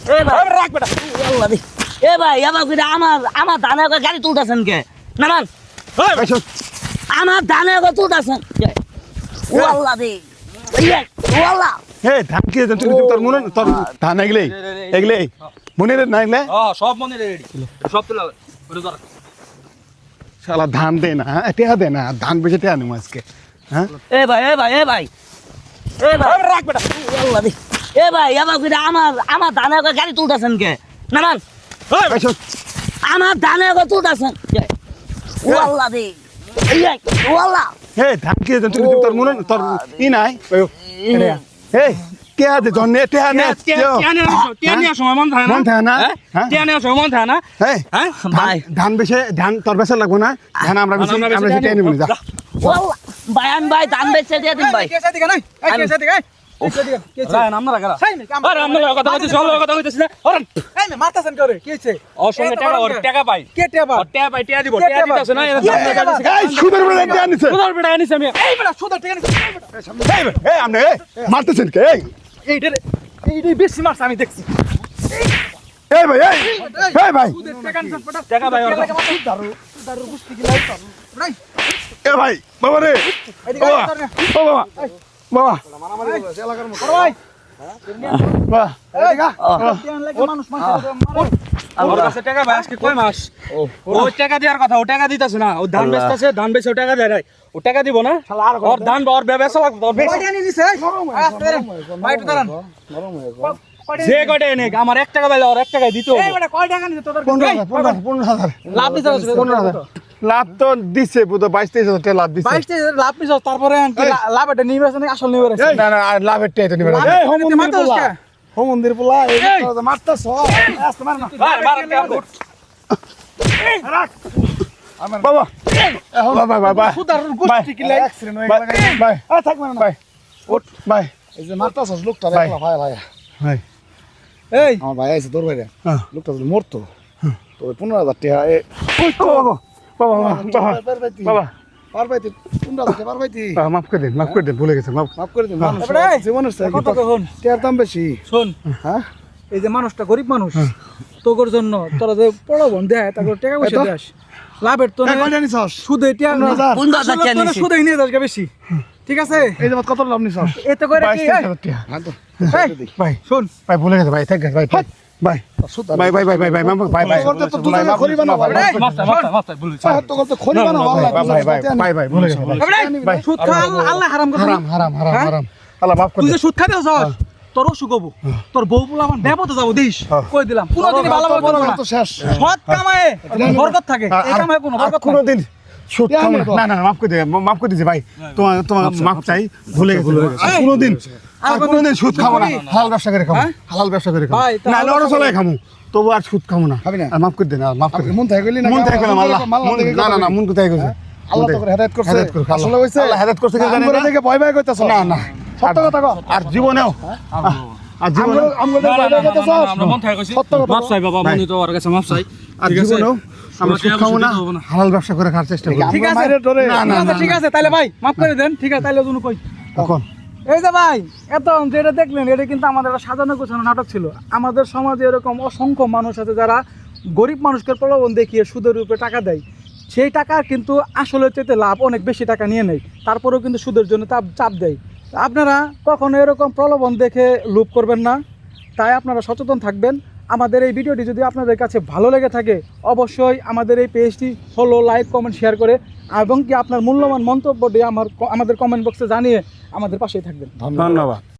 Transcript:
এ ভাই রাখ বেটা আল্লাহ দি এ ভাই আমার কইরা আমার ধানের গাড়ি তুলতাছেন কে নামান এই ভাই শোন আমার ধানের গাড়ি তুলতাছেন ও আল্লাহ দি ও আল্লাহ হে ধান কি তুই তোর মনে তোর ধান এগলে মনে না এগলে সব মনে রেডি সব তুলা ওরে ধর শালা ধান দে না টেহা দে না ধান বেচে টেহা নেবো আজকে হ্যাঁ এ ভাই রাখ বেটা আল্লাহ দি এ ভাই আমার কইরা আমার ধানের গাড়ি তুলতাছেন কে নামান এই ভাই শোন আমার ধানের গাড়ি তুলতাছেন ও আল্লাহ দি ও আল্লাহ হে ধান কি তুই তোর মনে তোর ই নাই হে টেহা দে জন্নে টেহা নে টিয়ানিয়া সময় মন থাকে না মন থাকে না হ্যাঁ টিয়ানিয়া সময় মন থাকে না হ্যাঁ ভাই ধান বেচে ধান তোর বেচা লাগবো না ধান আমরা বেশি টেহা নিব যা ও আল্লাহ ভাই আন ভাই ধান বেচে দিয়ে দিন ভাই কেসা দিগা নাই এই কেসা দিগা কেসা দিগা কেসা রায় নাম না রাখা আরে আমরা কথা কইছিস সব কথা কইছিস না ওরন এই মে মারতাছেন করে কি হইছে ও সঙ্গে টাকা ওর টাকা পাই কে টেবা ওর টাকা পাই টাকা দিব টাকা দিতাছ না এর এই সুদের বেলা টেহা নিছে সুদার বেটা আনিস আমি এই বেটা সুদা টেনে এই আমনে মারতেছেন কে এইটাই বেশি মারছ আমি দেখছি এই ভাই এই ভাই সুদের টাকা নিছ পটা টাকা পাই ওর দারু গুষ্টি কি লাই নাই এ ভাই বাবা রে এদিকে বাবা ও বাবা বাবা এলাকার মতো ভাই বাবা এদিকে টেন লাগে মানুষ ওর কাছে টাকা ভাই আজকে কয় মাস ও টাকা দেওয়ার কথা ও টাকা দিতাছ না ও ধান বেচতাছে ধান বেচে ও টাকা দেয় নাই ও টাকা দিব না ওর ধান ওর ব্যবসা লাগবে ওর বেশি কয়টা নিছে আস্তে ভাই তো দাঁড়ান যে কয়টা এনে আমার 1 টাকা পাইলে ওর 1 টাকা দিতে এই বেটা কয় টাকা নিছে তোদের 15,000 লাভ দিছ 15,000 লাভ তো দিছে বুঝো 22-23,000 টাকা লাভ দিছে 22 লাভ নিছ তারপরে লাভ এটা নিবে না আসল নিবে না না আর লাভের টাকা তো নিবে না এই হোম মন্দির পোলা এই তো মারতাছ আস্তে মার না বাবা বাবা বাবা সুদার গোষ্ঠী কি লাই অ্যাক্সিডেন্ট হয়ে গেল ভাই থাক মার না ভাই ওঠ ভাই এই যে মারতাছস লোকটা ভাই। দেখলা ভাই ভাই ভাই এই আমার ভাই আইছে তোর বাইরে হ্যাঁ লোকটা যদি মরতো তো 15,000 টাকা বাবা বাবা বাবা পারবাইতি 15,000 টাকা পারবাইতি মাফ করে দিন ভুলে গেছে মাফ মাফ করে দিন মানুষ এবারে জীবনের চাই কত কখন টাকার দাম বেশি শুন হ্যাঁ এই যে মানুষটা গরিব মানুষ তোর জন্য তোরা যে পড়াবন দেয় তারপর টাকা পয়সা এতো? দেস লাভের তো এই কয়টা নিছস সুদে টাকা 15,000 15,000 টাকা নিছি। সুদে নিয়ে যাস বেশি ঠিক আছে এই যে কত লাভ নিছস এতে করে কি 22,000 টাকা হ্যাঁ তো ভাই শুন ভাই ভুলে গেছে ভাই থাক গেছে ভাই ভাই সুদার ভাই ভাই ভাই ভাই ভাই ভাই ভাই করতে তো তুই খড়ি বানাও ভাই মাস্টার বলুন তো করতে খড়ি বানাও ভাই ভাই ভাই ভাই ভুলে গেছে ভাই সুদ খা আল্লাহ হারাম করে হারাম হারাম হারাম হারাম আল্লাহ মাফ করে তুই যে সুদ খাতে আছস তোর অসুখ হবো তোর বউ পোলা আমার দেবতে যাবো দিস কই দিলাম কোনদিন ভালো করবো না তো শেষ সৎ কামায়ে বরকত থাকে এই কামায়ে কোনো বরকত থাকে কোনোদিন সুদ খাবো না না না মাফ করে দিয়েছে ভাই তোমার তোমার মাফ চাই ভুলে গেছে কোনোদিন আর কোনোদিন সুদ খাবো না হালাল ব্যবসা করে খাবো হালাল ব্যবসা করে খাবো ভাই, না লড়ো চলাই খামু তবু আর সুদ খাবো না খাবি না? আর মাফ করে দেন আর মাফ করে দেন মন থেকে গেলি না মন থেকে গেলাম আল্লাহ না না না মন কোথায় গেছে আল্লাহ তোকে হেদায়েত করছে হেদায়েত করুক, আল্লাহ। আসলে হইছে আল্লাহ হেদায়েত করছে কি জানেন আমরা না? দেখে ভয় ভয় কইতাছ না না সত্য কথা কও আর জীবনেও আর জীবনেও আমরা ভয় ভয় কইতাছ আমরা মন থাকে কইছি সত্য কথা মাফ চাই বাবা মনি তো ওর কাছে মাফ চাই আর ঠিক আছে? জীবনেও আমরা সুদ খাবো না সুদ খাবো না। হালাল ব্যবসা করে খাওয়ার চেষ্টা করবো ঠিক আছে মাইরের ডরে না, না, না, ঠিক আছে তাহলে ভাই মাফ করে দেন ঠিক আছে তাহলে তুমি কই তখন এই যে ভাই এত যেটা দেখলেন এটা কিন্তু আমাদের একটা সাজানো গোছানো নাটক ছিল আমাদের সমাজে এরকম অসংখ্য মানুষ আছে যারা গরিব মানুষকে প্রলোভন দেখিয়ে সুদের রূপে টাকা দেয় সেই টাকা কিন্তু আসলে চেতে লাভ অনেক বেশি টাকা নিয়ে নেয় তারপরেও কিন্তু সুদের জন্য চাপ দেয় আপনারা কখনো এরকম প্রলোভন দেখে লোভ করবেন না তাই আপনারা সচেতন থাকবেন আমাদের এই ভিডিওটি যদি আপনাদের কাছে ভালো লেগে থাকে অবশ্যই আমাদের এই পেজটি ফলো লাইক কমেন্ট শেয়ার করে এবং কি আপনার মূল্যবান মন্তব্যটি আমাদের কমেন্ট বক্সে জানিয়ে আমাদের পাশেই থাকবেন ধন্যবাদ